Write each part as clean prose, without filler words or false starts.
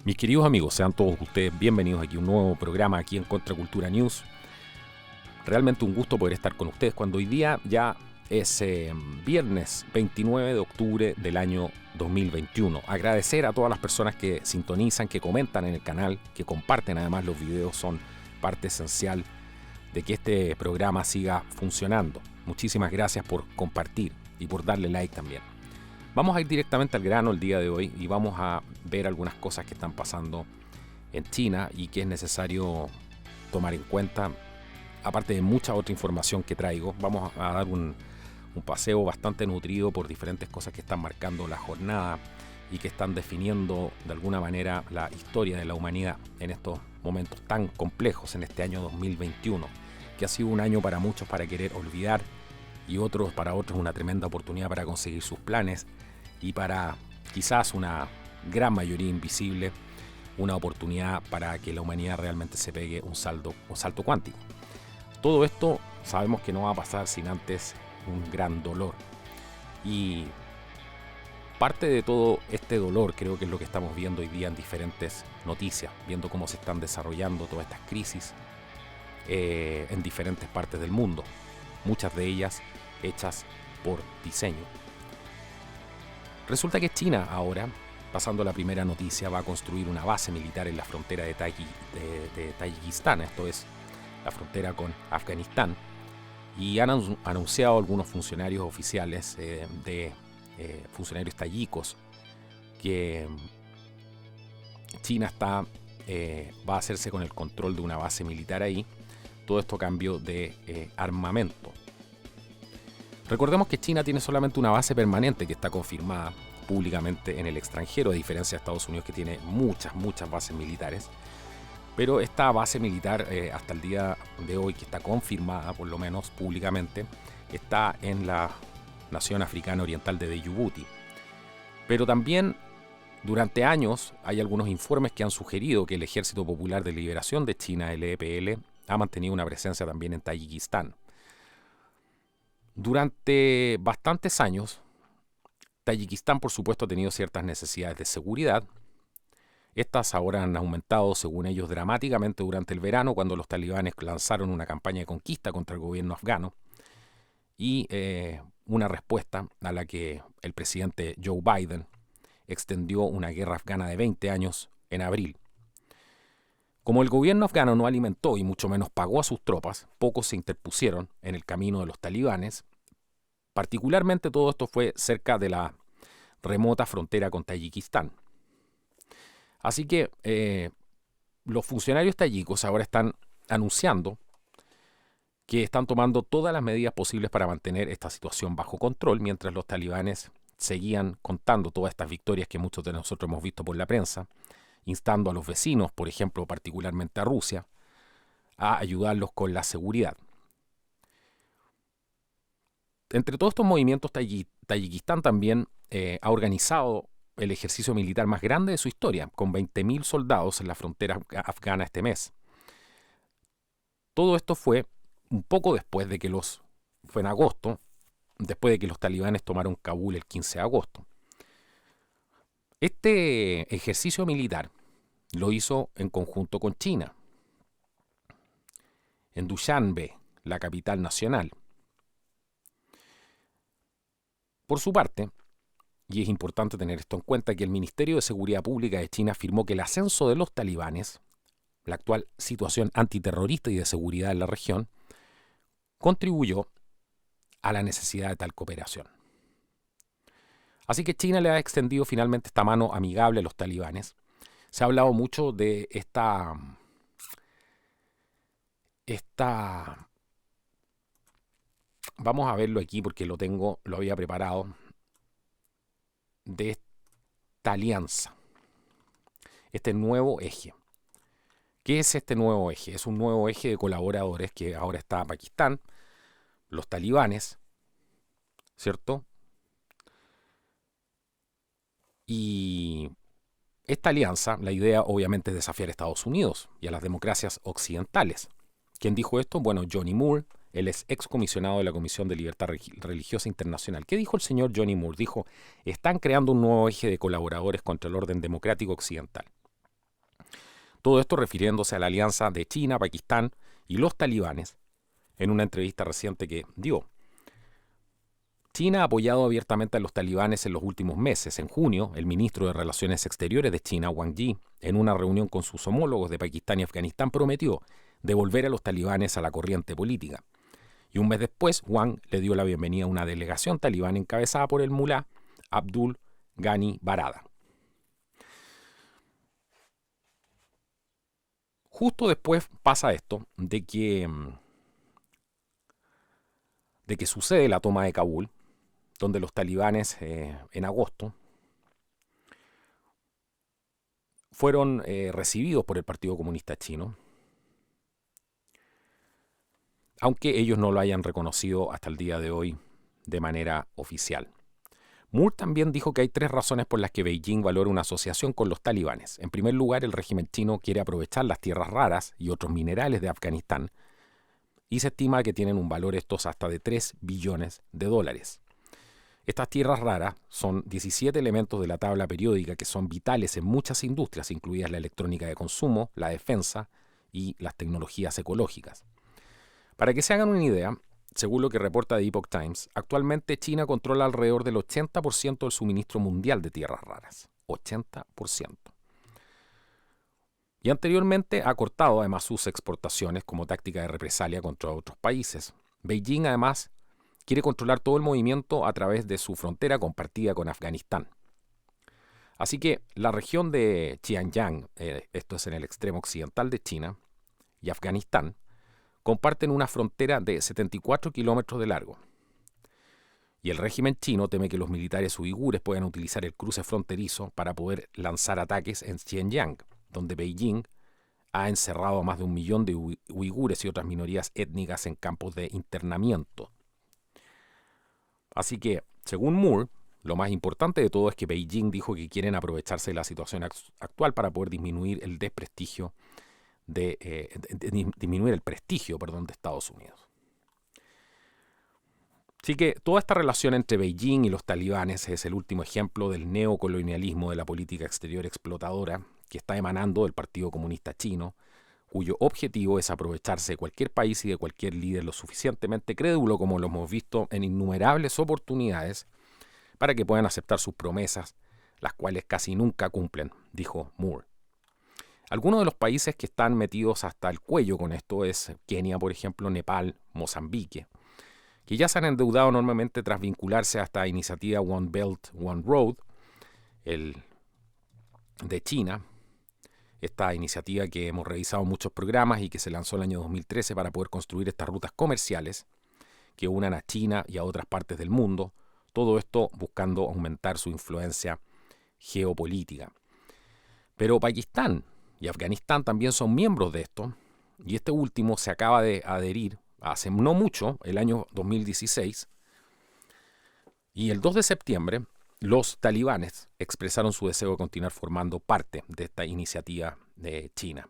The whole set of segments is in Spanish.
Mis queridos amigos, sean todos ustedes bienvenidos aquí a un nuevo programa aquí en Contracultura News. Realmente un gusto poder estar con ustedes cuando hoy día ya es viernes 29 de octubre del año 2021. Agradecer a todas las personas que sintonizan, que comentan en el canal, que comparten además los videos, son parte esencial de que este programa siga funcionando. Muchísimas gracias por compartir y por darle like también. Vamos a ir directamente al grano el día de hoy y vamos a ver algunas cosas que están pasando en China y que es necesario tomar en cuenta. Aparte de mucha otra información que traigo, vamos a dar un paseo bastante nutrido por diferentes cosas que están marcando la jornada y que están definiendo de alguna manera la historia de la humanidad en estos momentos tan complejos en este año 2021, que ha sido un año para muchos para querer olvidar y para otros una tremenda oportunidad para conseguir sus planes y para quizás una gran mayoría invisible una oportunidad para que la humanidad realmente se pegue un salto cuántico. Todo esto sabemos que no va a pasar sin antes un gran dolor, y parte de todo este dolor creo que es lo que estamos viendo hoy día en diferentes noticias, viendo cómo se están desarrollando todas estas crisis en diferentes partes del mundo, muchas de ellas hechas por diseño. Resulta que China ahora, pasando a la primera noticia, va a construir una base militar en la frontera de Tayikistán, esto es la frontera con Afganistán, y han anunciado algunos funcionarios oficiales funcionarios tayikos que China va a hacerse con el control de una base militar ahí, todo esto a cambio de armamento. Recordemos que China tiene solamente una base permanente que está confirmada públicamente en el extranjero, a diferencia de Estados Unidos, que tiene muchas bases militares. Pero esta base militar, hasta el día de hoy, que está confirmada por lo menos públicamente, está en la nación africana oriental de Djibouti. Pero también durante años hay algunos informes que han sugerido que el Ejército Popular de Liberación de China, el EPL, ha mantenido una presencia también en Tayikistán. Durante bastantes años, Tayikistán, por supuesto, ha tenido ciertas necesidades de seguridad. Estas ahora han aumentado, según ellos, dramáticamente durante el verano, cuando los talibanes lanzaron una campaña de conquista contra el gobierno afgano y una respuesta a la que el presidente Joe Biden extendió una guerra afgana de 20 años en abril. Como el gobierno afgano no alimentó y mucho menos pagó a sus tropas, pocos se interpusieron en el camino de los talibanes. Particularmente todo esto fue cerca de la remota frontera con Tayikistán. Así que los funcionarios tayikos ahora están anunciando que están tomando todas las medidas posibles para mantener esta situación bajo control, mientras los talibanes seguían contando todas estas victorias que muchos de nosotros hemos visto por la prensa, instando a los vecinos, por ejemplo, particularmente a Rusia, a ayudarlos con la seguridad. Entre todos estos movimientos, Tayikistán también ha organizado el ejercicio militar más grande de su historia, con 20.000 soldados en la frontera afgana este mes. Todo esto fue un poco después de que fue en agosto, después de que los talibanes tomaron Kabul el 15 de agosto. Este ejercicio militar lo hizo en conjunto con China, en Dushanbe, la capital nacional. Por su parte, y es importante tener esto en cuenta, que el Ministerio de Seguridad Pública de China afirmó que el ascenso de los talibanes, la actual situación antiterrorista y de seguridad en la región, contribuyó a la necesidad de tal cooperación. Así que China le ha extendido finalmente esta mano amigable a los talibanes. Se ha hablado mucho de esta vamos a verlo aquí porque lo había preparado, de esta alianza, este nuevo eje. ¿Qué es este nuevo eje? Es un nuevo eje de colaboradores que ahora está Pakistán, los talibanes, ¿cierto? Y esta alianza, la idea obviamente es desafiar a Estados Unidos y a las democracias occidentales. ¿Quién dijo esto? Bueno, Johnny Moore. Él es excomisionado de la Comisión de Libertad Religiosa Internacional. ¿Qué dijo el señor Johnny Moore? Dijo, están creando un nuevo eje de colaboradores contra el orden democrático occidental. Todo esto refiriéndose a la alianza de China, Pakistán y los talibanes en una entrevista reciente que dio. China ha apoyado abiertamente a los talibanes en los últimos meses. En junio, el ministro de Relaciones Exteriores de China, Wang Yi, en una reunión con sus homólogos de Pakistán y Afganistán, prometió devolver a los talibanes a la corriente política. Y un mes después, Wang le dio la bienvenida a una delegación talibán encabezada por el mulá Abdul Ghani Barada. Justo después pasa esto de que sucede la toma de Kabul, donde los talibanes en agosto fueron recibidos por el Partido Comunista Chino, aunque ellos no lo hayan reconocido hasta el día de hoy de manera oficial. Moore también dijo que hay 3 razones por las que Beijing valora una asociación con los talibanes. En primer lugar, el régimen chino quiere aprovechar las tierras raras y otros minerales de Afganistán, y se estima que tienen un valor estos hasta de $3 billones. Estas tierras raras son 17 elementos de la tabla periódica que son vitales en muchas industrias, incluidas la electrónica de consumo, la defensa y las tecnologías ecológicas. Para que se hagan una idea, según lo que reporta The Epoch Times, actualmente China controla alrededor del 80% del suministro mundial de tierras raras. 80%. Y anteriormente ha cortado además sus exportaciones como táctica de represalia contra otros países. Beijing además quiere controlar todo el movimiento a través de su frontera compartida con Afganistán. Así que la región de Xinjiang, esto es en el extremo occidental de China, y Afganistán, comparten una frontera de 74 kilómetros de largo. Y el régimen chino teme que los militares uigures puedan utilizar el cruce fronterizo para poder lanzar ataques en Xinjiang, donde Beijing ha encerrado a más de 1 millón de uigures y otras minorías étnicas en campos de internamiento. Así que, según Moore, lo más importante de todo es que Beijing dijo que quieren aprovecharse de la situación actual para poder disminuir el prestigio de Estados Unidos. Así que toda esta relación entre Beijing y los talibanes es el último ejemplo del neocolonialismo de la política exterior explotadora que está emanando del Partido Comunista Chino, cuyo objetivo es aprovecharse de cualquier país y de cualquier líder lo suficientemente crédulo, como lo hemos visto en innumerables oportunidades, para que puedan aceptar sus promesas, las cuales casi nunca cumplen, dijo Moore. Algunos de los países que están metidos hasta el cuello con esto es Kenia, por ejemplo, Nepal, Mozambique, que ya se han endeudado enormemente tras vincularse a esta iniciativa One Belt, One Road, de China, esta iniciativa que hemos revisado en muchos programas y que se lanzó el año 2013 para poder construir estas rutas comerciales que unan a China y a otras partes del mundo, todo esto buscando aumentar su influencia geopolítica. Pero Pakistán y Afganistán también son miembros de esto, y este último se acaba de adherir hace no mucho, el año 2016, y el 2 de septiembre los talibanes expresaron su deseo de continuar formando parte de esta iniciativa de China.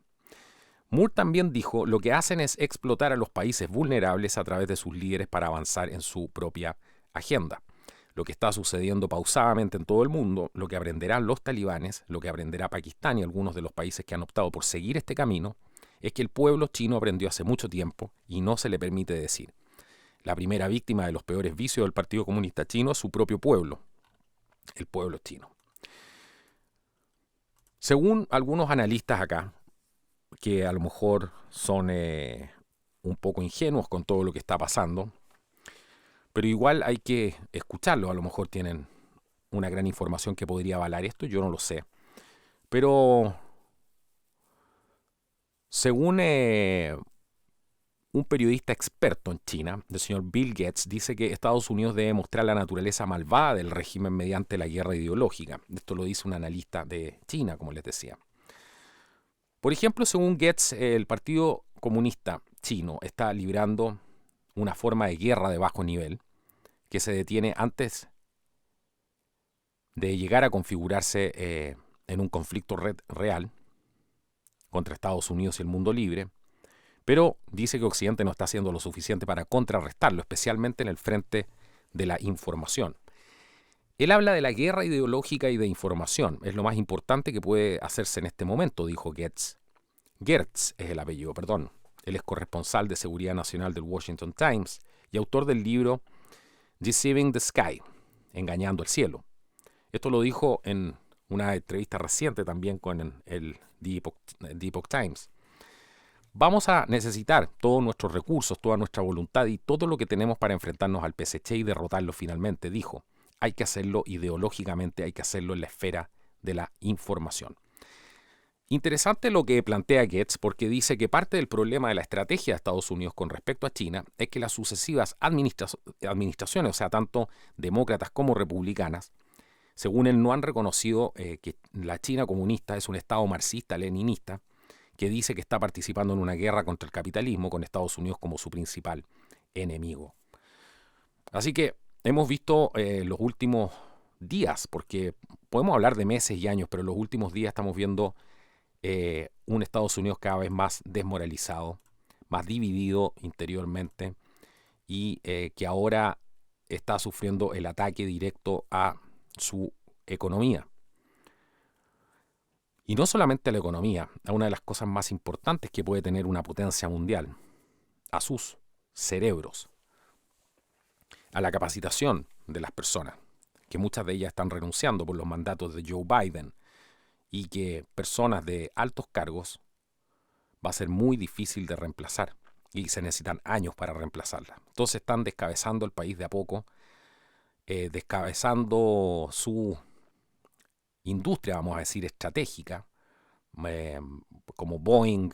Moore también dijo, lo que hacen es explotar a los países vulnerables a través de sus líderes para avanzar en su propia agenda. Lo que está sucediendo pausadamente en todo el mundo, lo que aprenderán los talibanes, lo que aprenderá Pakistán y algunos de los países que han optado por seguir este camino, es que el pueblo chino aprendió hace mucho tiempo y no se le permite decir. La primera víctima de los peores vicios del Partido Comunista Chino es su propio pueblo, el pueblo chino. Según algunos analistas acá, que a lo mejor son un poco ingenuos con todo lo que está pasando, pero igual hay que escucharlo, a lo mejor tienen una gran información que podría avalar esto, yo no lo sé. Pero según un periodista experto en China, el señor Bill Gates, dice que Estados Unidos debe mostrar la naturaleza malvada del régimen mediante la guerra ideológica. Esto lo dice un analista de China, como les decía. Por ejemplo, según Gates, el Partido Comunista Chino está librando una forma de guerra de bajo nivel que se detiene antes de llegar a configurarse en un conflicto real contra Estados Unidos y el mundo libre, pero dice que Occidente no está haciendo lo suficiente para contrarrestarlo, especialmente en el frente de la información. Él habla de la guerra ideológica y de información. Es lo más importante que puede hacerse en este momento, dijo Gates. Gertz es el apellido, perdón. Él es corresponsal de Seguridad Nacional del Washington Times y autor del libro Deceiving the Sky, Engañando el Cielo. Esto lo dijo en una entrevista reciente también con el The Epoch Times. Vamos a necesitar todos nuestros recursos, toda nuestra voluntad y todo lo que tenemos para enfrentarnos al PSC y derrotarlo finalmente, dijo. Hay que hacerlo ideológicamente, hay que hacerlo en la esfera de la información. Interesante lo que plantea Getz porque dice que parte del problema de la estrategia de Estados Unidos con respecto a China es que las sucesivas administraciones, o sea, tanto demócratas como republicanas, según él, no han reconocido que la China comunista es un Estado marxista-leninista que dice que está participando en una guerra contra el capitalismo con Estados Unidos como su principal enemigo. Así que hemos visto los últimos días, porque podemos hablar de meses y años, pero en los últimos días estamos viendo un Estados Unidos cada vez más desmoralizado, más dividido interiormente y que ahora está sufriendo el ataque directo a su economía. Y no solamente a la economía, a una de las cosas más importantes que puede tener una potencia mundial, a sus cerebros, a la capacitación de las personas, que muchas de ellas están renunciando por los mandatos de Joe Biden, y que personas de altos cargos va a ser muy difícil de reemplazar y se necesitan años para reemplazarla. Entonces están descabezando el país de a poco, descabezando su industria, vamos a decir, estratégica, como Boeing,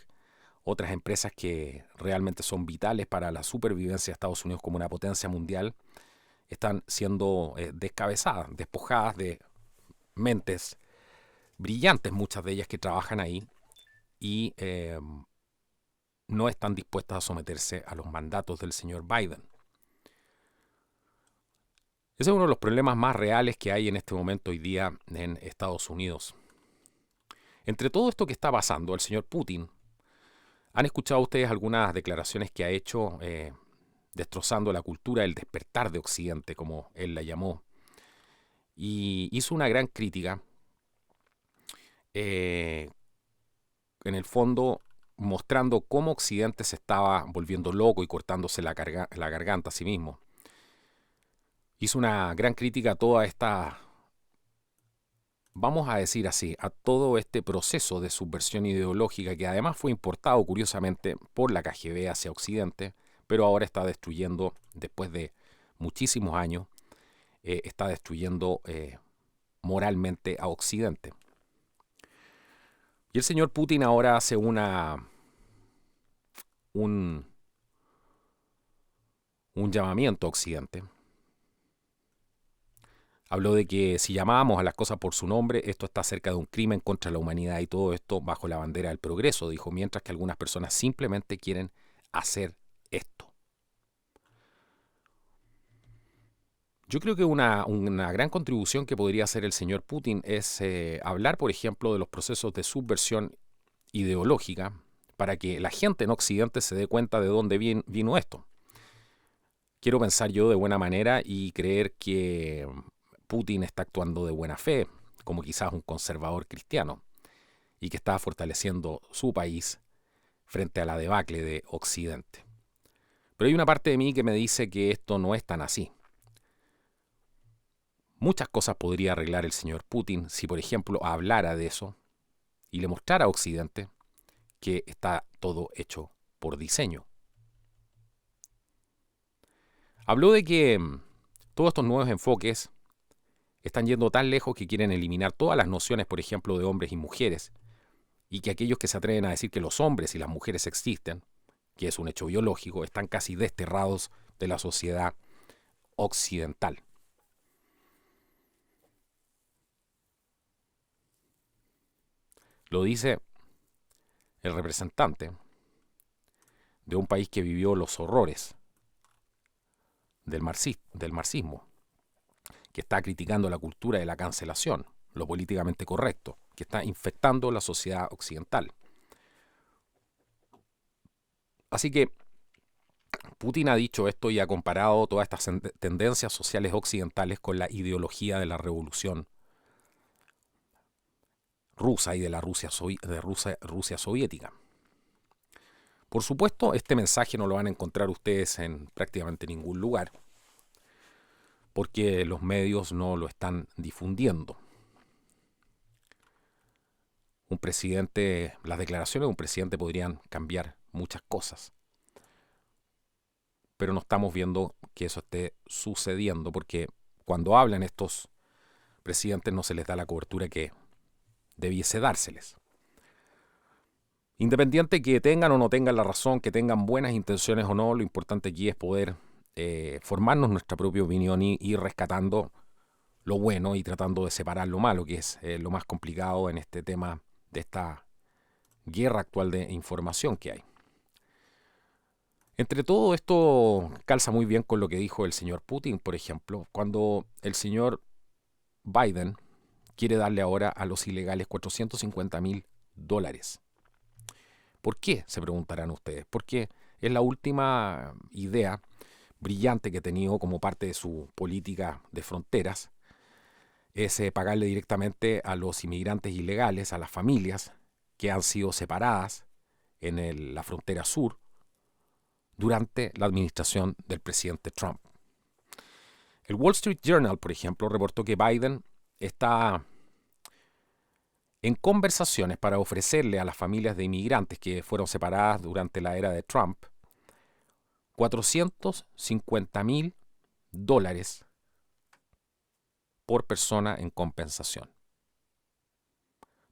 otras empresas que realmente son vitales para la supervivencia de Estados Unidos como una potencia mundial, están siendo descabezadas, despojadas de mentes brillantes, muchas de ellas que trabajan ahí, y no están dispuestas a someterse a los mandatos del señor Biden. Ese es uno de los problemas más reales que hay en este momento hoy día en Estados Unidos. Entre todo esto que está pasando, el señor Putin, ¿han escuchado ustedes algunas declaraciones que ha hecho destrozando la cultura del despertar de Occidente, como él la llamó? Y hizo una gran crítica, en el fondo mostrando cómo Occidente se estaba volviendo loco y cortándose la garganta a sí mismo. Hizo una gran crítica a toda esta, vamos a decir así, a todo este proceso de subversión ideológica que además fue importado curiosamente por la KGB hacia Occidente, pero ahora está destruyendo, después de muchísimos años, está destruyendo moralmente a Occidente. Y el señor Putin ahora hace un llamamiento a Occidente. Habló de que si llamábamos a las cosas por su nombre, esto está cerca de un crimen contra la humanidad y todo esto bajo la bandera del progreso, dijo, mientras que algunas personas simplemente quieren hacer esto. Yo creo que una gran contribución que podría hacer el señor Putin es hablar, por ejemplo, de los procesos de subversión ideológica para que la gente en Occidente se dé cuenta de dónde vino esto. Quiero pensar yo de buena manera y creer que Putin está actuando de buena fe, como quizás un conservador cristiano, y que está fortaleciendo su país frente a la debacle de Occidente. Pero hay una parte de mí que me dice que esto no es tan así. Muchas cosas podría arreglar el señor Putin si, por ejemplo, hablara de eso y le mostrara a Occidente que está todo hecho por diseño. Habló de que todos estos nuevos enfoques están yendo tan lejos que quieren eliminar todas las nociones, por ejemplo, de hombres y mujeres, y que aquellos que se atreven a decir que los hombres y las mujeres existen, que es un hecho biológico, están casi desterrados de la sociedad occidental. Lo dice el representante de un país que vivió los horrores del marxismo, que está criticando la cultura de la cancelación, lo políticamente correcto, que está infectando la sociedad occidental. Así que Putin ha dicho esto y ha comparado todas estas tendencias sociales occidentales con la ideología de la revolución rusa y de la Rusia soviética. Por supuesto, este mensaje no lo van a encontrar ustedes en prácticamente ningún lugar, porque los medios no lo están difundiendo. Un presidente, las declaraciones de un presidente podrían cambiar muchas cosas, pero no estamos viendo que eso esté sucediendo, porque cuando hablan estos presidentes no se les da la cobertura que debiese dárseles. Independiente que tengan o no tengan la razón, que tengan buenas intenciones o no, lo importante aquí es poder formarnos nuestra propia opinión y ir rescatando lo bueno y tratando de separar lo malo, que es lo más complicado en este tema de esta guerra actual de información que hay. Entre todo esto calza muy bien con lo que dijo el señor Putin, por ejemplo, cuando el señor Biden quiere darle ahora a los ilegales $450,000. ¿Por qué? Se preguntarán ustedes. Porque es la última idea brillante que ha tenido como parte de su política de fronteras, es pagarle directamente a los inmigrantes ilegales, a las familias que han sido separadas en la frontera sur durante la administración del presidente Trump. El Wall Street Journal, por ejemplo, reportó que Biden está en conversaciones para ofrecerle a las familias de inmigrantes que fueron separadas durante la era de Trump $450,000 por persona en compensación.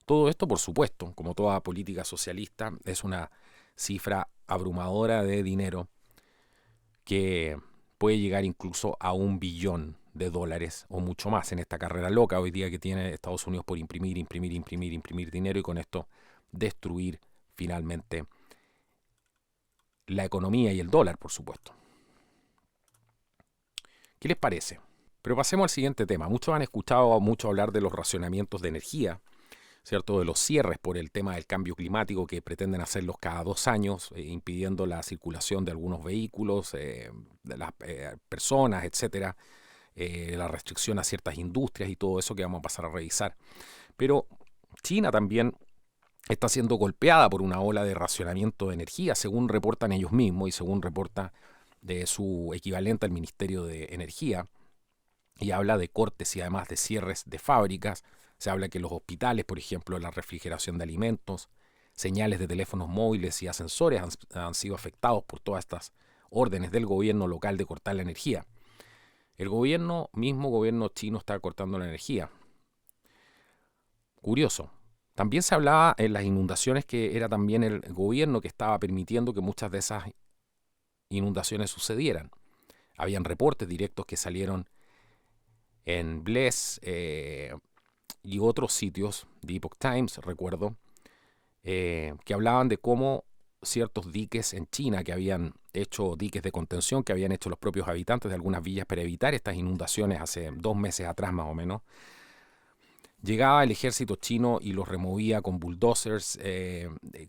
Todo esto, por supuesto, como toda política socialista, es una cifra abrumadora de dinero que puede llegar incluso a $1 billón o mucho más en esta carrera loca hoy día que tiene Estados Unidos por imprimir dinero y con esto destruir finalmente la economía y el dólar, por supuesto. ¿Qué les parece? Pero pasemos al siguiente tema. Muchos han escuchado mucho hablar de los racionamientos de energía, ¿cierto? De los cierres por el tema del cambio climático que pretenden hacerlos cada 2 años, impidiendo la circulación de algunos vehículos, de las personas, etcétera, la restricción a ciertas industrias y todo eso que vamos a pasar a revisar. Pero China también está siendo golpeada por una ola de racionamiento de energía, según reportan ellos mismos y según reporta de su equivalente al Ministerio de Energía, y habla de cortes y además de cierres de fábricas. Se habla que los hospitales, por ejemplo, la refrigeración de alimentos, señales de teléfonos móviles y ascensores han sido afectados por todas estas órdenes del gobierno local de cortar la energía. El gobierno chino está cortando la energía. Curioso. También se hablaba en las inundaciones que era también el gobierno que estaba permitiendo que muchas de esas inundaciones sucedieran. Habían reportes directos que salieron en Bless y otros sitios, The Epoch Times, recuerdo, que hablaban de cómo ciertos diques en China que habían hecho, diques de contención que habían hecho los propios habitantes de algunas villas para evitar estas inundaciones hace 2 meses atrás más o menos, llegaba el ejército chino y los removía con bulldozers,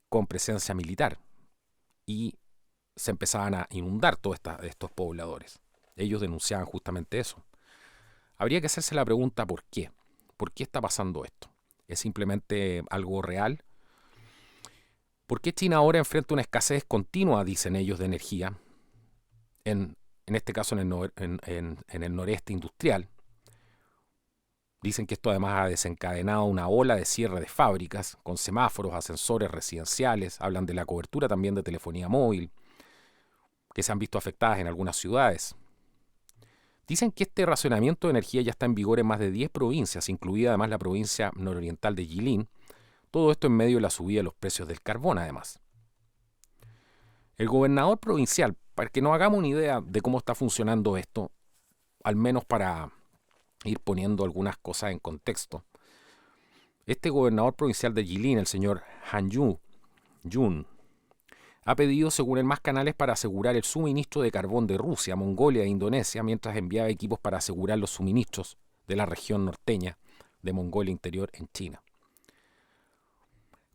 con presencia militar, y se empezaban a inundar todos estos pobladores. Ellos denunciaban justamente eso. Habría que hacerse la pregunta ¿por qué? ¿Por qué está pasando esto? ¿Es simplemente algo real? ¿Por qué China ahora enfrenta una escasez continua, dicen ellos, de energía? En este caso en el noreste industrial. Dicen que esto además ha desencadenado una ola de cierre de fábricas, con semáforos, ascensores residenciales. Hablan de la cobertura también de telefonía móvil, que se han visto afectadas en algunas ciudades. Dicen que este racionamiento de energía ya está en vigor en más de 10 provincias, incluida además la provincia nororiental de Jilin. Todo esto en medio de la subida de los precios del carbón, además. El gobernador provincial, para que nos hagamos una idea de cómo está funcionando esto, al menos para ir poniendo algunas cosas en contexto, este gobernador provincial de Jilin, el señor Han Yun, ha pedido, según él, más canales para asegurar el suministro de carbón de Rusia, Mongolia e Indonesia, mientras enviaba equipos para asegurar los suministros de la región norteña de Mongolia Interior en China.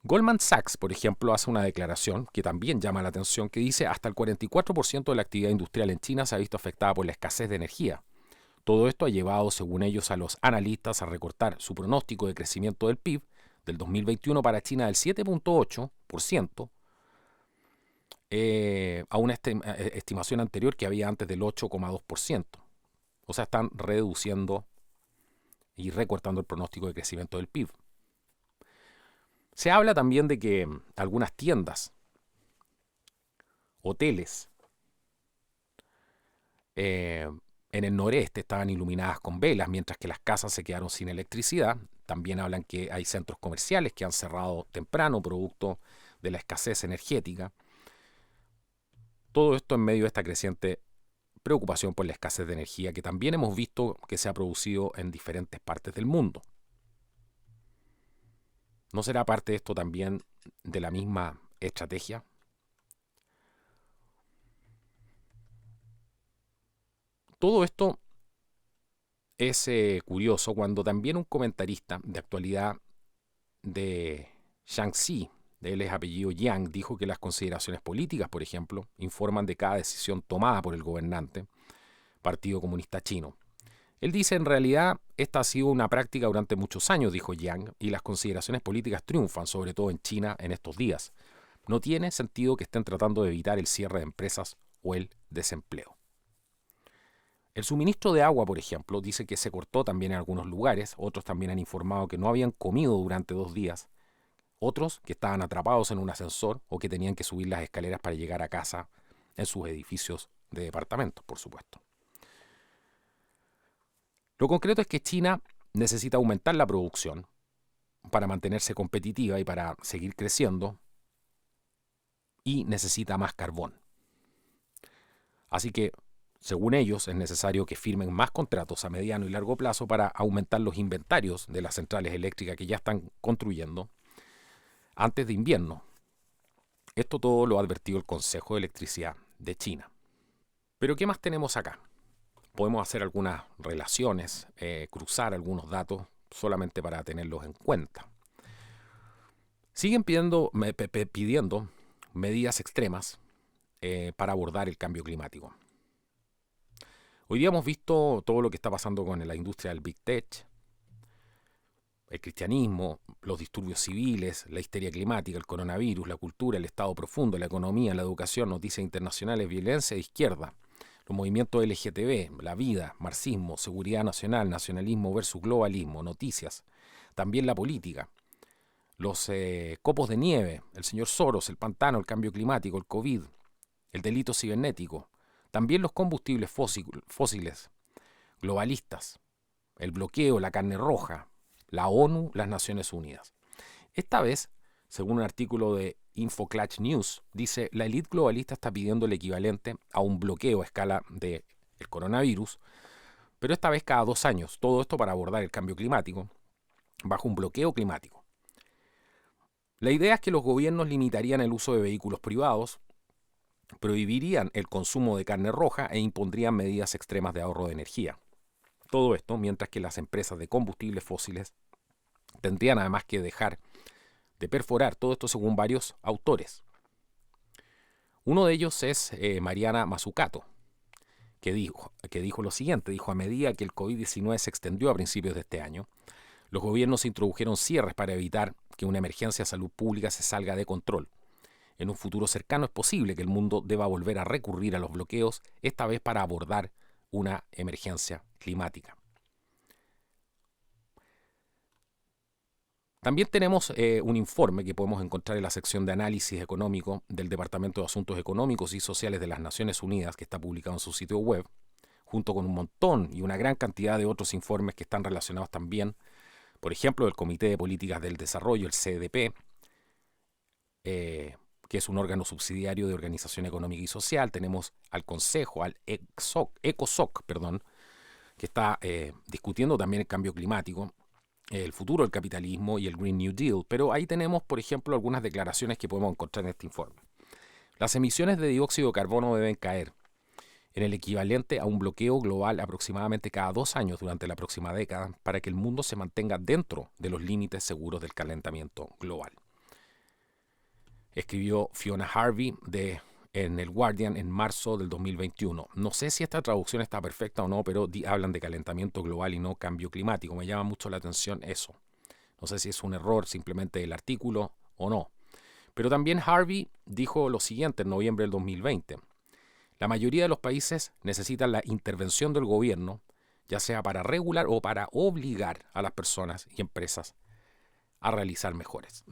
Goldman Sachs, por ejemplo, hace una declaración que también llama la atención, que dice hasta el 44% de la actividad industrial en China se ha visto afectada por la escasez de energía. Todo esto ha llevado, según ellos, a los analistas a recortar su pronóstico de crecimiento del PIB del 2021 para China del 7.8%, a una estimación anterior que había antes del 8,2%. O sea, están reduciendo y recortando el pronóstico de crecimiento del PIB. Se habla también de que algunas tiendas, hoteles, en el noreste estaban iluminadas con velas, mientras que las casas se quedaron sin electricidad. También hablan que hay centros comerciales que han cerrado temprano, producto de la escasez energética. Todo esto en medio de esta creciente preocupación por la escasez de energía que también hemos visto que se ha producido en diferentes partes del mundo. ¿No será parte de esto también de la misma estrategia? Todo esto es curioso cuando también un comentarista de actualidad de Shaanxi, de él es apellido Yang, dijo que las consideraciones políticas, por ejemplo, informan de cada decisión tomada por el gobernante, Partido Comunista Chino. Él dice, en realidad, esta ha sido una práctica durante muchos años, dijo Yang, y las consideraciones políticas triunfan, sobre todo en China, en estos días. No tiene sentido que estén tratando de evitar el cierre de empresas o el desempleo. El suministro de agua, por ejemplo, dice que se cortó también en algunos lugares. Otros también han informado que no habían comido durante 2 días. Otros que estaban atrapados en un ascensor o que tenían que subir las escaleras para llegar a casa en sus edificios de departamentos, por supuesto. Lo concreto es que China necesita aumentar la producción para mantenerse competitiva y para seguir creciendo, y necesita más carbón. Así que, según ellos, es necesario que firmen más contratos a mediano y largo plazo para aumentar los inventarios de las centrales eléctricas que ya están construyendo antes de invierno. Esto todo lo ha advertido el Consejo de Electricidad de China. Pero ¿qué más tenemos acá? Podemos hacer algunas relaciones, cruzar algunos datos solamente para tenerlos en cuenta. Siguen pidiendo medidas extremas para abordar el cambio climático. Hoy día hemos visto todo lo que está pasando con la industria del Big Tech, el cristianismo, los disturbios civiles, la histeria climática, el coronavirus, la cultura, el estado profundo, la economía, la educación, noticias internacionales, violencia de izquierda, los movimientos LGTB, la vida, marxismo, seguridad nacional, nacionalismo versus globalismo, noticias, también la política, los copos de nieve, el señor Soros, el pantano, el cambio climático, el COVID, el delito cibernético, también los combustibles fósiles, globalistas, el bloqueo, la carne roja, la ONU, las Naciones Unidas. Esta vez, según un artículo de InfoClash News, dice, la élite globalista está pidiendo el equivalente a un bloqueo a escala del coronavirus, pero esta vez cada 2 años. Todo esto para abordar el cambio climático, bajo un bloqueo climático. La idea es que los gobiernos limitarían el uso de vehículos privados, prohibirían el consumo de carne roja e impondrían medidas extremas de ahorro de energía. Todo esto mientras que las empresas de combustibles fósiles tendrían además que dejar de perforar. Todo esto según varios autores. Uno de ellos es Mariana Mazzucato, que dijo lo siguiente. Dijo, a medida que el COVID-19 se extendió a principios de este año, los gobiernos introdujeron cierres para evitar que una emergencia de salud pública se salga de control. En un futuro cercano es posible que el mundo deba volver a recurrir a los bloqueos, esta vez para abordar una emergencia climática. También tenemos un informe que podemos encontrar en la sección de análisis económico del Departamento de Asuntos Económicos y Sociales de las Naciones Unidas, que está publicado en su sitio web, junto con un montón y una gran cantidad de otros informes que están relacionados también, por ejemplo, del Comité de Políticas del Desarrollo, el CDP, que es un órgano subsidiario de Organización Económica y Social. Tenemos al Consejo, al ECOSOC, que está discutiendo también el cambio climático, el futuro del capitalismo y el Green New Deal. Pero ahí tenemos, por ejemplo, algunas declaraciones que podemos encontrar en este informe. Las emisiones de dióxido de carbono deben caer en el equivalente a un bloqueo global aproximadamente cada 2 años durante la próxima década para que el mundo se mantenga dentro de los límites seguros del calentamiento global. Escribió Fiona Harvey en El Guardian en marzo del 2021. No sé si esta traducción está perfecta o no, pero hablan de calentamiento global y no cambio climático. Me llama mucho la atención eso. No sé si es un error simplemente del artículo o no. Pero también Harvey dijo lo siguiente en noviembre del 2020. La mayoría de los países necesitan la intervención del gobierno, ya sea para regular o para obligar a las personas y empresas a realizar mejoras.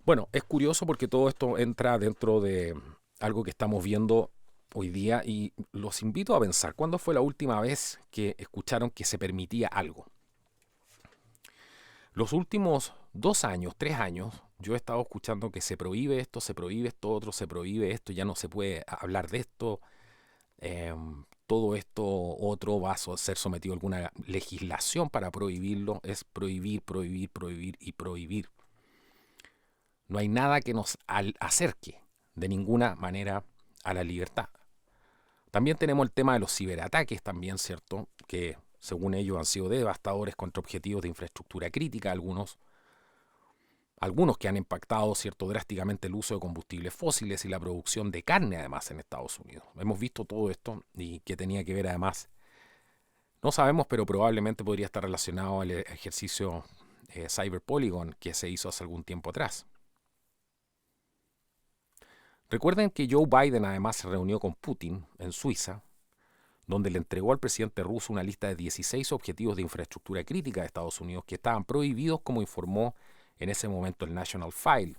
Bueno, es curioso porque todo esto entra dentro de algo que estamos viendo hoy día y los invito a pensar, ¿cuándo fue la última vez que escucharon que se permitía algo? Los últimos 2 años, 3 años, yo he estado escuchando que se prohíbe esto otro, se prohíbe esto, ya no se puede hablar de esto, todo esto otro va a ser sometido a alguna legislación para prohibirlo, es prohibir, prohibir, prohibir y prohibir. No hay nada que nos acerque de ninguna manera a la libertad. También tenemos el tema de los ciberataques también, ¿cierto? Que según ellos han sido devastadores contra objetivos de infraestructura crítica, algunos que han impactado, ¿cierto?, drásticamente el uso de combustibles fósiles y la producción de carne además en Estados Unidos. Hemos visto todo esto y que tenía que ver además, no sabemos, pero probablemente podría estar relacionado al ejercicio Cyber Polygon que se hizo hace algún tiempo atrás. Recuerden que Joe Biden además se reunió con Putin en Suiza, donde le entregó al presidente ruso una lista de 16 objetivos de infraestructura crítica de Estados Unidos que estaban prohibidos, como informó en ese momento el National File.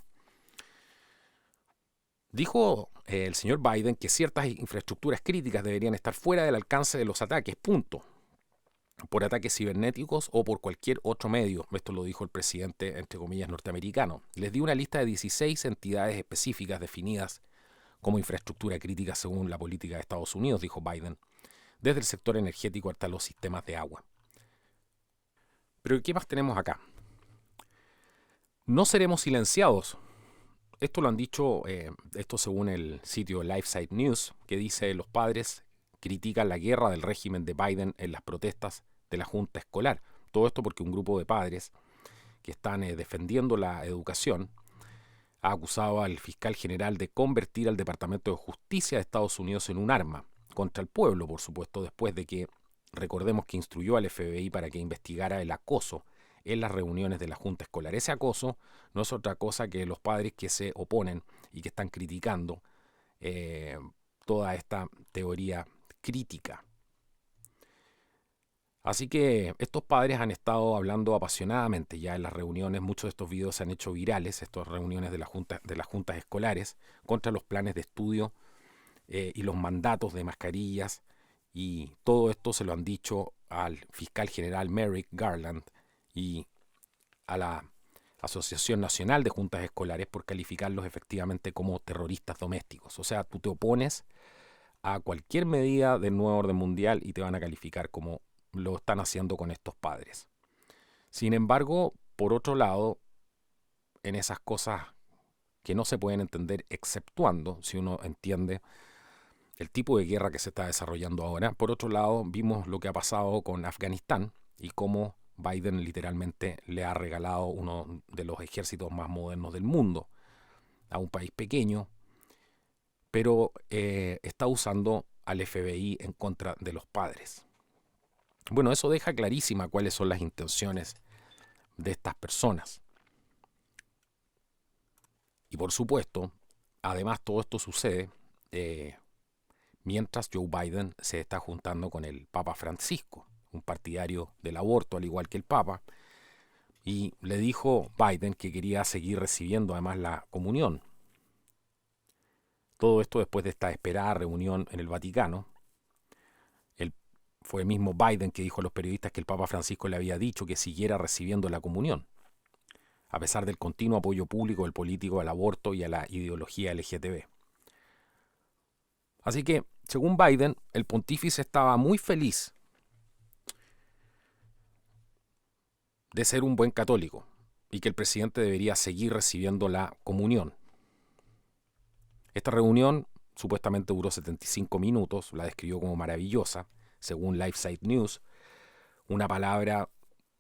Dijo el señor Biden que ciertas infraestructuras críticas deberían estar fuera del alcance de los ataques, punto. Por ataques cibernéticos o por cualquier otro medio. Esto lo dijo el presidente, entre comillas, norteamericano. Les dio una lista de 16 entidades específicas definidas como infraestructura crítica según la política de Estados Unidos, dijo Biden, desde el sector energético hasta los sistemas de agua. Pero ¿qué más tenemos acá? No seremos silenciados. Esto lo han dicho, esto según el sitio LifeSite News, que dice los padres critican la guerra del régimen de Biden en las protestas de la Junta Escolar. Todo esto porque un grupo de padres que están defendiendo la educación ha acusado al fiscal general de convertir al Departamento de Justicia de Estados Unidos en un arma contra el pueblo, por supuesto, después de que, recordemos que instruyó al FBI para que investigara el acoso en las reuniones de la Junta Escolar. Ese acoso no es otra cosa que los padres que se oponen y que están criticando toda esta teoría crítica. Así que estos padres han estado hablando apasionadamente ya en las reuniones. Muchos de estos videos se han hecho virales, estas reuniones de las juntas escolares, contra los planes de estudio y los mandatos de mascarillas. Y todo esto se lo han dicho al fiscal general Merrick Garland y a la Asociación Nacional de Juntas Escolares por calificarlos efectivamente como terroristas domésticos. O sea, tú te opones a cualquier medida del nuevo orden mundial y te van a calificar como lo están haciendo con estos padres. Sin embargo, por otro lado, en esas cosas que no se pueden entender exceptuando, si uno entiende el tipo de guerra que se está desarrollando ahora, por otro lado, vimos lo que ha pasado con Afganistán y cómo Biden literalmente le ha regalado uno de los ejércitos más modernos del mundo a un país pequeño, pero está usando al FBI en contra de los padres. Bueno, eso deja clarísima cuáles son las intenciones de estas personas. Y por supuesto, además todo esto sucede mientras Joe Biden se está juntando con el Papa Francisco, un partidario del aborto al igual que el Papa, y le dijo Biden que quería seguir recibiendo además la comunión. Todo esto después de esta esperada reunión en el Vaticano. Fue el mismo Biden que dijo a los periodistas que el Papa Francisco le había dicho que siguiera recibiendo la comunión, a pesar del continuo apoyo público del político al aborto y a la ideología LGTB. Así que, según Biden, el pontífice estaba muy feliz de ser un buen católico y que el presidente debería seguir recibiendo la comunión. Esta reunión supuestamente duró 75 minutos, la describió como maravillosa, según LifeSite News, una palabra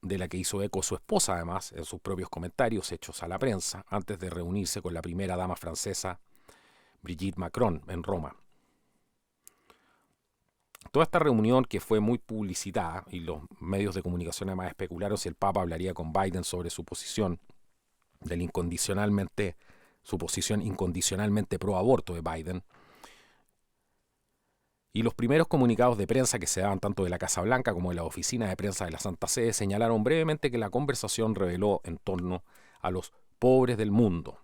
de la que hizo eco su esposa además en sus propios comentarios hechos a la prensa antes de reunirse con la primera dama francesa Brigitte Macron en Roma. Toda esta reunión que fue muy publicitada y los medios de comunicación además especularon si el Papa hablaría con Biden sobre su posición su posición incondicionalmente pro aborto de Biden. Y los primeros comunicados de prensa que se daban tanto de la Casa Blanca como de la Oficina de Prensa de la Santa Sede señalaron brevemente que la conversación reveló en torno a los pobres del mundo,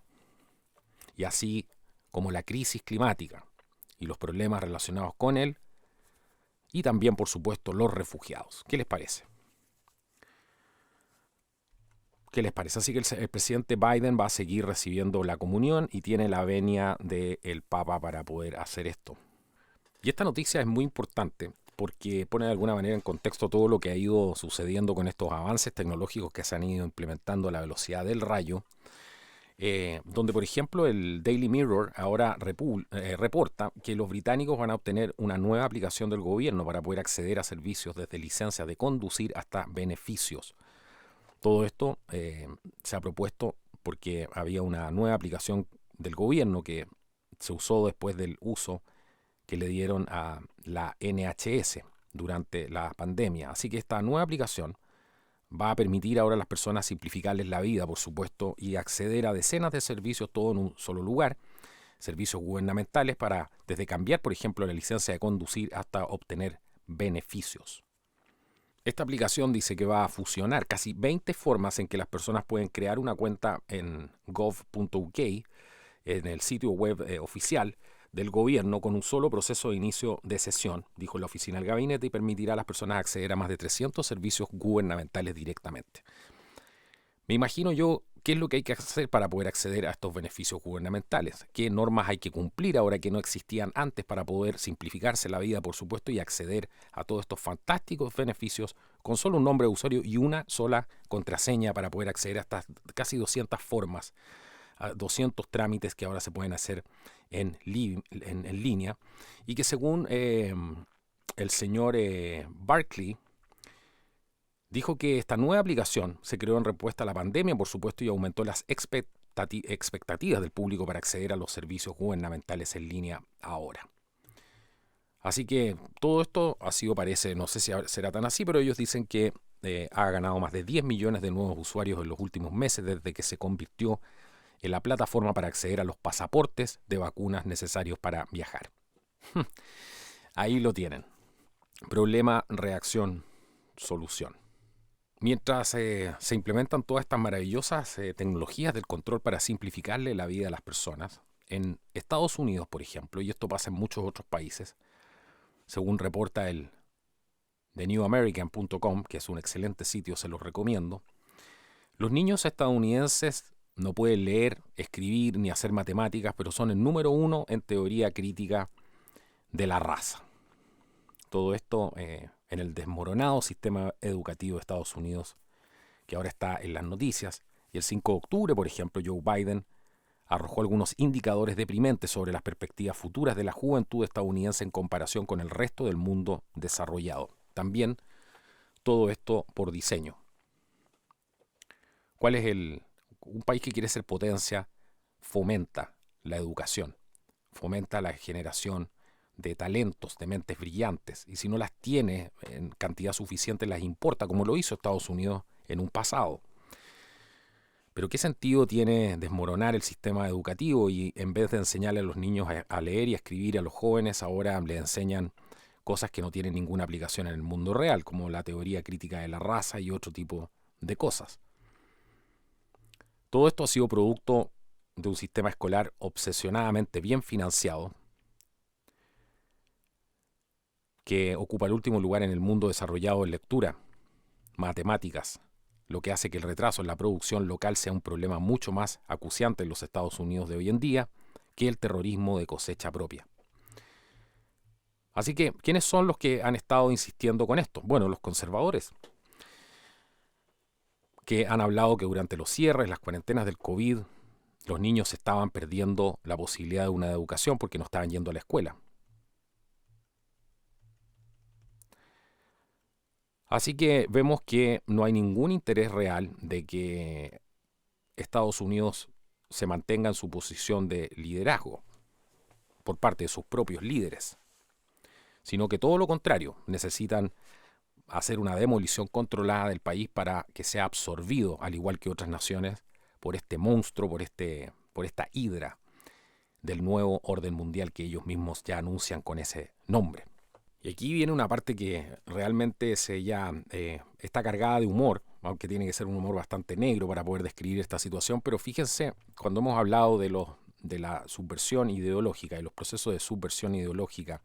y así como la crisis climática y los problemas relacionados con él, y también, por supuesto, los refugiados. ¿Qué les parece? Así que el presidente Biden va a seguir recibiendo la comunión y tiene la venia del Papa para poder hacer esto. Y esta noticia es muy importante porque pone de alguna manera en contexto todo lo que ha ido sucediendo con estos avances tecnológicos que se han ido implementando a la velocidad del rayo, donde, por ejemplo, el Daily Mirror ahora reporta que los británicos van a obtener una nueva aplicación del gobierno para poder acceder a servicios desde licencias de conducir hasta beneficios. Todo esto se ha propuesto porque había una nueva aplicación del gobierno que se usó después del uso que le dieron a la NHS durante la pandemia. Así que esta nueva aplicación va a permitir ahora a las personas simplificarles la vida, por supuesto, y acceder a decenas de servicios, todo en un solo lugar, servicios gubernamentales desde cambiar, por ejemplo, la licencia de conducir hasta obtener beneficios. Esta aplicación dice que va a fusionar casi 20 formas en que las personas pueden crear una cuenta en gov.uk, en el sitio web oficial del gobierno, con un solo proceso de inicio de sesión, dijo la oficina del gabinete, y permitirá a las personas acceder a más de 300 servicios gubernamentales directamente. Me imagino yo qué es lo que hay que hacer para poder acceder a estos beneficios gubernamentales, qué normas hay que cumplir ahora que no existían antes para poder simplificarse la vida, por supuesto, y acceder a todos estos fantásticos beneficios con solo un nombre de usuario y una sola contraseña para poder acceder a estas casi 200 formas, a 200 trámites que ahora se pueden hacer en línea, y que según el señor Barkley dijo que esta nueva aplicación se creó en respuesta a la pandemia, por supuesto, y aumentó las expectativas del público para acceder a los servicios gubernamentales en línea ahora. Así que todo esto parece, no sé si será tan así, pero ellos dicen que ha ganado más de 10 millones de nuevos usuarios en los últimos meses desde que se convirtió en la plataforma para acceder a los pasaportes de vacunas necesarios para viajar. Ahí lo tienen. Problema, reacción, solución. Mientras se implementan todas estas maravillosas tecnologías del control para simplificarle la vida a las personas, en Estados Unidos, por ejemplo, y esto pasa en muchos otros países, según reporta el TheNewAmerican.com, que es un excelente sitio, se los recomiendo, los niños estadounidenses no pueden leer, escribir ni hacer matemáticas, pero son el número 1 en teoría crítica de la raza. Todo esto en el desmoronado sistema educativo de Estados Unidos, que ahora está en las noticias. Y el 5 de octubre, por ejemplo, Joe Biden arrojó algunos indicadores deprimentes sobre las perspectivas futuras de la juventud estadounidense en comparación con el resto del mundo desarrollado. También todo esto por diseño. ¿Cuál es un país que quiere ser potencia? Fomenta la educación, fomenta la generación de talentos, de mentes brillantes, y si no las tiene en cantidad suficiente las importa, como lo hizo Estados Unidos en un pasado. Pero ¿qué sentido tiene desmoronar el sistema educativo y en vez de enseñarle a los niños a leer y a escribir a los jóvenes, ahora le enseñan cosas que no tienen ninguna aplicación en el mundo real, como la teoría crítica de la raza y otro tipo de cosas? Todo esto ha sido producto de un sistema escolar obsesionadamente bien financiado, que ocupa el último lugar en el mundo desarrollado en lectura, matemáticas, lo que hace que el retraso en la producción local sea un problema mucho más acuciante en los Estados Unidos de hoy en día que el terrorismo de cosecha propia. Así que, ¿quiénes son los que han estado insistiendo con esto? Bueno, los conservadores, que han hablado que durante los cierres, las cuarentenas del COVID, los niños estaban perdiendo la posibilidad de una educación porque no estaban yendo a la escuela. Así que vemos que no hay ningún interés real de que Estados Unidos se mantenga en su posición de liderazgo por parte de sus propios líderes, sino que todo lo contrario, necesitan hacer una demolición controlada del país para que sea absorbido, al igual que otras naciones, por este monstruo, por esta hidra del nuevo orden mundial que ellos mismos ya anuncian con ese nombre. Y aquí viene una parte que realmente está cargada de humor, aunque tiene que ser un humor bastante negro para poder describir esta situación, pero fíjense, cuando hemos hablado de la subversión ideológica y los procesos de subversión ideológica,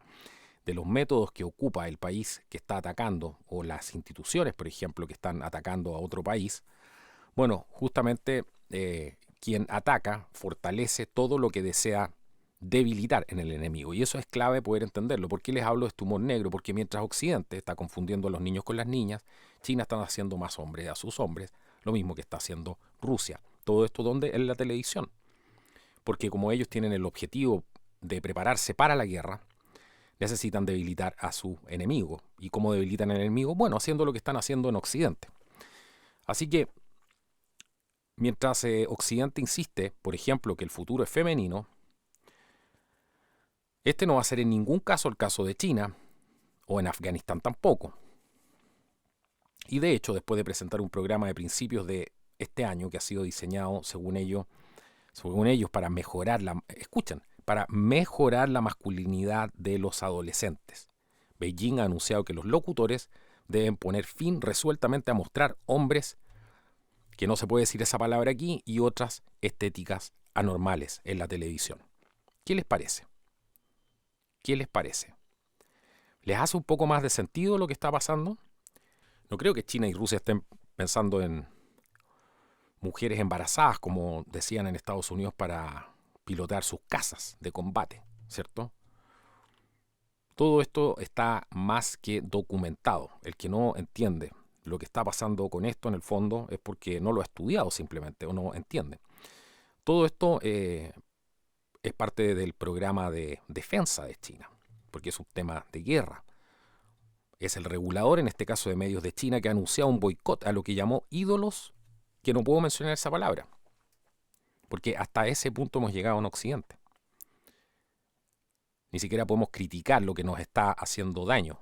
de los métodos que ocupa el país que está atacando, o las instituciones, por ejemplo, que están atacando a otro país, bueno, justamente quien ataca fortalece todo lo que desea debilitar en el enemigo. Y eso es clave poder entenderlo. ¿Por qué les hablo de este humor negro? Porque mientras Occidente está confundiendo a los niños con las niñas, China está haciendo más hombres a sus hombres, lo mismo que está haciendo Rusia. Todo esto ¿dónde? En la televisión. Porque como ellos tienen el objetivo de prepararse para la guerra, necesitan debilitar a su enemigo. ¿Y cómo debilitan al enemigo? Bueno, haciendo lo que están haciendo en Occidente. Así que, mientras Occidente insiste, por ejemplo, que el futuro es femenino, este no va a ser en ningún caso el caso de China, o en Afganistán tampoco. Y de hecho, después de presentar un programa de principios de este año que ha sido diseñado, según ellos, para mejorar para mejorar la masculinidad de los adolescentes. Beijing ha anunciado que los locutores deben poner fin resueltamente a mostrar hombres, que no se puede decir esa palabra aquí, y otras estéticas anormales en la televisión. ¿Qué les parece? ¿Qué les parece? ¿Les hace un poco más de sentido lo que está pasando? No creo que China y Rusia estén pensando en mujeres embarazadas, como decían en Estados Unidos, para pilotar sus casas de combate, ¿cierto? Todo esto está más que documentado. El que no entiende lo que está pasando con esto, en el fondo, es porque no lo ha estudiado simplemente, o no entiende. Todo esto es parte del programa de defensa de China, porque es un tema de guerra. Es el regulador, en este caso de medios de China, que ha anunciado un boicot a lo que llamó ídolos, que no puedo mencionar esa palabra, porque hasta ese punto hemos llegado en Occidente. Ni siquiera podemos criticar lo que nos está haciendo daño,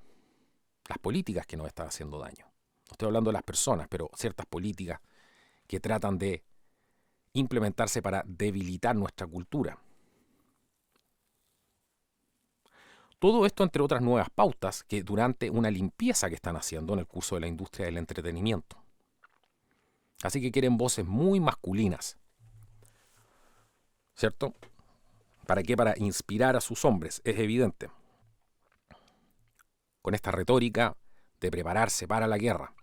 las políticas que nos están haciendo daño. No estoy hablando de las personas, pero ciertas políticas que tratan de implementarse para debilitar nuestra cultura. Todo esto entre otras nuevas pautas que durante una limpieza que están haciendo en el curso de la industria del entretenimiento. Así que quieren voces muy masculinas, ¿cierto? ¿Para qué? Para inspirar a sus hombres, es evidente. Con esta retórica de prepararse para la guerra.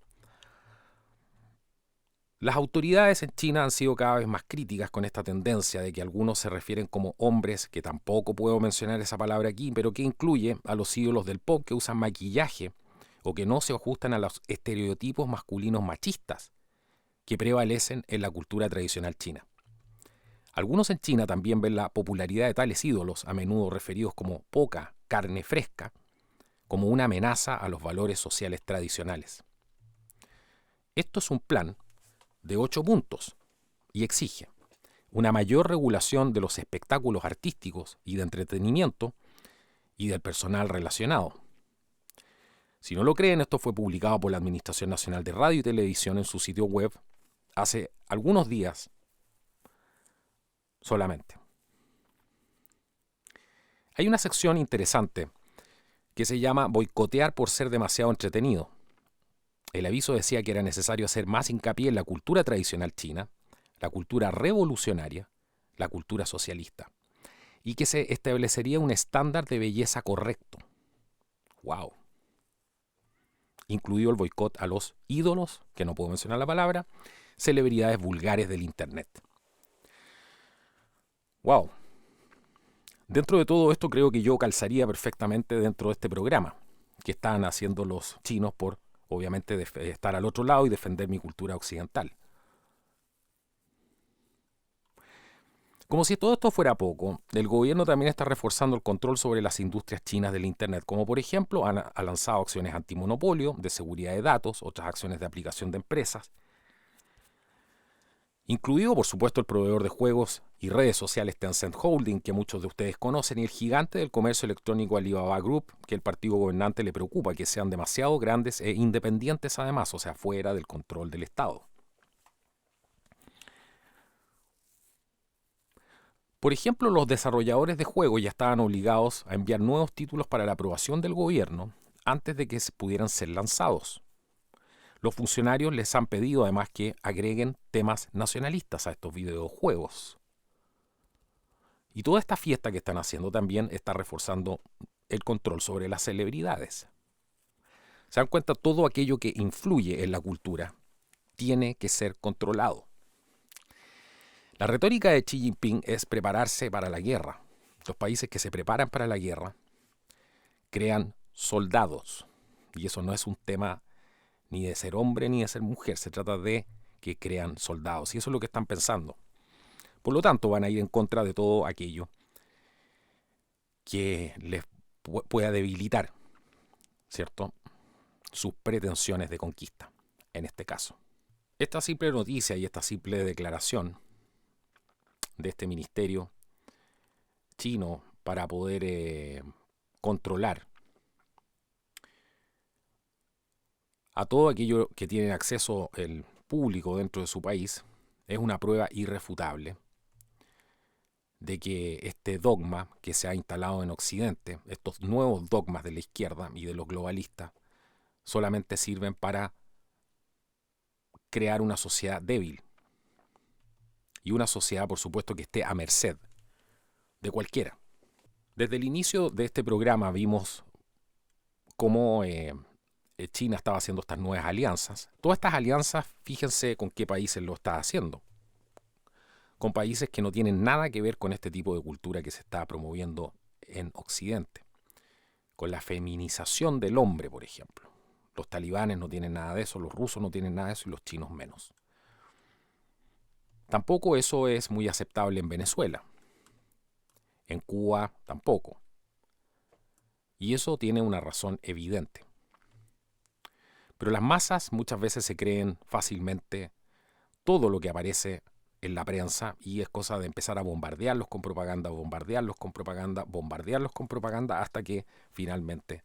Las autoridades en China han sido cada vez más críticas con esta tendencia de que algunos se refieren como hombres, que tampoco puedo mencionar esa palabra aquí, pero que incluye a los ídolos del pop que usan maquillaje o que no se ajustan a los estereotipos masculinos machistas que prevalecen en la cultura tradicional china. Algunos en China también ven la popularidad de tales ídolos, a menudo referidos como poca carne fresca, como una amenaza a los valores sociales tradicionales. Esto es un plan de 8 puntos y exige una mayor regulación de los espectáculos artísticos y de entretenimiento y del personal relacionado. Si no lo creen, esto fue publicado por la Administración Nacional de Radio y Televisión en su sitio web hace algunos días solamente. Hay una sección interesante que se llama boicotear por ser demasiado entretenido. El aviso decía que era necesario hacer más hincapié en la cultura tradicional china, la cultura revolucionaria, la cultura socialista, y que se establecería un estándar de belleza correcto. ¡Wow! Incluido el boicot a los ídolos, que no puedo mencionar la palabra, celebridades vulgares del Internet. ¡Wow! Dentro de todo esto creo que yo calzaría perfectamente dentro de este programa que están haciendo los chinos por, obviamente, estar al otro lado y defender mi cultura occidental. Como si todo esto fuera poco, el gobierno también está reforzando el control sobre las industrias chinas del Internet, como por ejemplo ha lanzado acciones antimonopolio, de seguridad de datos, otras acciones de aplicación de empresas, incluido por supuesto el proveedor de juegos y redes sociales Tencent Holding, que muchos de ustedes conocen, y el gigante del comercio electrónico Alibaba Group, que el partido gobernante le preocupa que sean demasiado grandes e independientes además, o sea, fuera del control del Estado. Por ejemplo, los desarrolladores de juegos ya estaban obligados a enviar nuevos títulos para la aprobación del gobierno antes de que pudieran ser lanzados. Los funcionarios les han pedido además que agreguen temas nacionalistas a estos videojuegos. Y toda esta fiesta que están haciendo también está reforzando el control sobre las celebridades. Se dan cuenta, todo aquello que influye en la cultura tiene que ser controlado. La retórica de Xi Jinping es prepararse para la guerra. Los países que se preparan para la guerra crean soldados. Y eso no es un tema ni de ser hombre ni de ser mujer. Se trata de que crean soldados. Y eso es lo que están pensando. Por lo tanto, van a ir en contra de todo aquello que les pueda debilitar, ¿cierto?, sus pretensiones de conquista, en este caso. Esta simple noticia y esta simple declaración de este ministerio chino para poder controlar a todo aquello que tiene acceso el público dentro de su país es una prueba irrefutable de que este dogma que se ha instalado en Occidente, estos nuevos dogmas de la izquierda y de los globalistas, solamente sirven para crear una sociedad débil. Y una sociedad, por supuesto, que esté a merced de cualquiera. Desde el inicio de este programa vimos cómo China estaba haciendo estas nuevas alianzas. Todas estas alianzas, fíjense con qué países lo está haciendo. Con países que no tienen nada que ver con este tipo de cultura que se está promoviendo en Occidente. Con la feminización del hombre, por ejemplo. Los talibanes no tienen nada de eso, los rusos no tienen nada de eso y los chinos menos. Tampoco eso es muy aceptable en Venezuela. En Cuba tampoco. Y eso tiene una razón evidente. Pero las masas muchas veces se creen fácilmente todo lo que aparece en la prensa y es cosa de empezar a bombardearlos con propaganda, bombardearlos con propaganda, bombardearlos con propaganda hasta que finalmente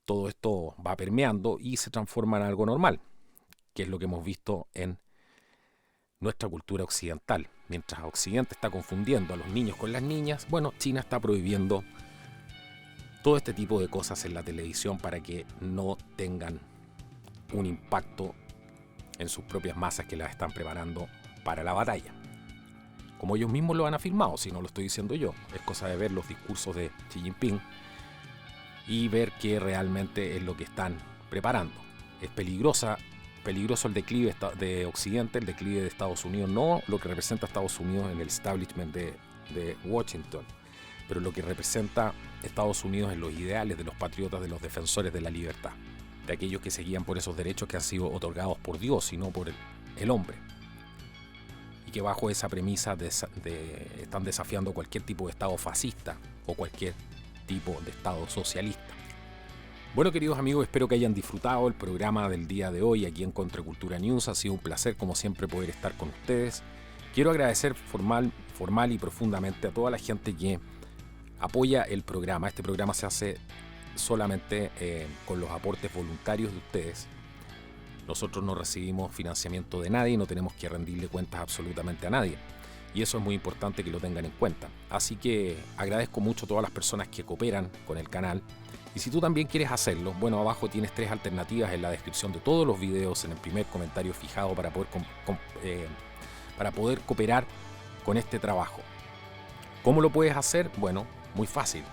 todo esto va permeando y se transforma en algo normal, que es lo que hemos visto en nuestra cultura occidental. Mientras Occidente está confundiendo a los niños con las niñas, bueno, China está prohibiendo todo este tipo de cosas en la televisión para que no tengan un impacto en sus propias masas que las están preparando para la batalla. Como ellos mismos lo han afirmado, si no lo estoy diciendo yo, es cosa de ver los discursos de Xi Jinping y ver qué realmente es lo que están preparando. Es peligroso el declive de Occidente, el declive de Estados Unidos, no lo que representa Estados Unidos en el establishment de Washington, pero lo que representa Estados Unidos en los ideales de los patriotas, de los defensores de la libertad, de aquellos que se guían por esos derechos que han sido otorgados por Dios y no por el hombre, y que bajo esa premisa están desafiando cualquier tipo de Estado fascista o cualquier tipo de Estado socialista. Bueno, queridos amigos, espero que hayan disfrutado el programa del día de hoy aquí en Contracultura News. Ha sido un placer, como siempre, poder estar con ustedes. Quiero agradecer formal y profundamente a toda la gente que apoya el programa. Este programa se hace solamente con los aportes voluntarios de ustedes. Nosotros no recibimos financiamiento de nadie y no tenemos que rendirle cuentas absolutamente a nadie. Y eso es muy importante que lo tengan en cuenta. Así que agradezco mucho a todas las personas que cooperan con el canal. Y si tú también quieres hacerlo, bueno, abajo tienes 3 alternativas en la descripción de todos los videos, en el primer comentario fijado para poder cooperar con este trabajo. ¿Cómo lo puedes hacer? Bueno, muy fácil.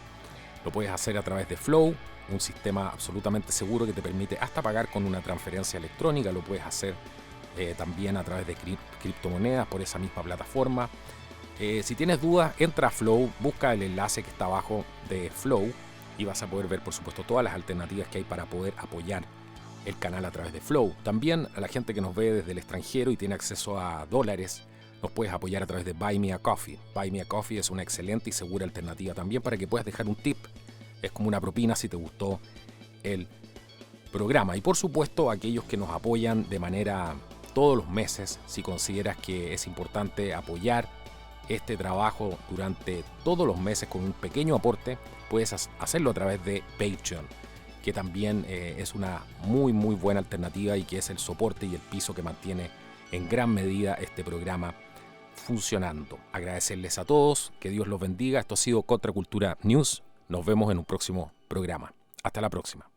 Lo puedes hacer a través de Flow, un sistema absolutamente seguro que te permite hasta pagar con una transferencia electrónica. Lo puedes hacer también a través de criptomonedas por esa misma plataforma. Si tienes dudas, entra a Flow, busca el enlace que está abajo de Flow y vas a poder ver, por supuesto, todas las alternativas que hay para poder apoyar el canal a través de Flow. También a la gente que nos ve desde el extranjero y tiene acceso a dólares, nos puedes apoyar a través de Buy Me a Coffee. Buy Me a Coffee es una excelente y segura alternativa también para que puedas dejar un tip. Es como una propina si te gustó el programa. Y por supuesto, aquellos que nos apoyan de manera todos los meses, si consideras que es importante apoyar este trabajo durante todos los meses con un pequeño aporte, puedes hacerlo a través de Patreon, que también es una muy buena alternativa y que es el soporte y el piso que mantiene en gran medida este programa funcionando. Agradecerles a todos, que Dios los bendiga. Esto ha sido Contracultura News. Nos vemos en un próximo programa. Hasta la próxima.